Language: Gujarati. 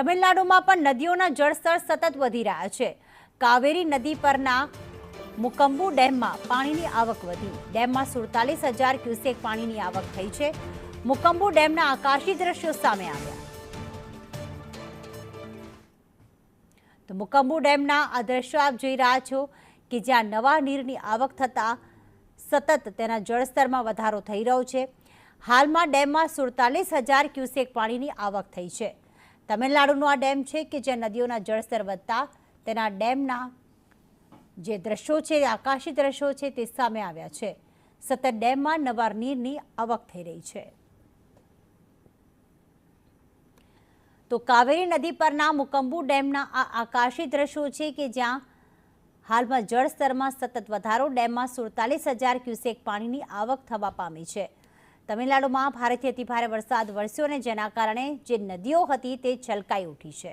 તમિલનાડુમાં પણ નદીઓના જળસ્તર સતત વધી રહ્યા છે. કાવેરી નદી પરના મુકમ્બુ ડેમમાં પાણીની આવક વધી. ડેમમાં 47,000 ક્યુસેક પાણીની આવક થઈ છે. મુકમ્બુ ડેમના આકાશી દ્રશ્યો સામે આવ્યા. તો મુકમ્બુ ડેમના આ દ્રશ્યો આપ જોઈ રહ્યા છો કે જ્યાં નવા નીરની આવક થતાં સતત તેના જળસ્તરમાં વધારો થઈ રહ્યો છે. હાલમાં ડેમમાં 47,000 ક્યુસેક પાણીની આવક થઈ છે. તમિલનાડુનો આ ડેમ છે કે જ્યાં નદીઓના જળસ્તર વધતા તેના ડેમના જે દ્રશ્યો છે, આકાશી દ્રશ્યો છે તે સામે આવ્યા છે. સતત ડેમમાં નવા નીરની આવક થઈ રહી છે. તો કાવેરી નદી પરના મુકમ્બુ ડેમના આ આકાશી દ્રશ્યો છે કે જ્યાં હાલમાં જળસ્તરમાં સતત વધારો. ડેમમાં 47,000 ક્યુસેક પાણીની આવક થવા પામી છે. તમિલનાડુમાં ભારેથી અતિભારે વરસાદ વરસ્યો અને જેના કારણે જે નદીઓ હતી તે છલકાઈ ઉઠી છે.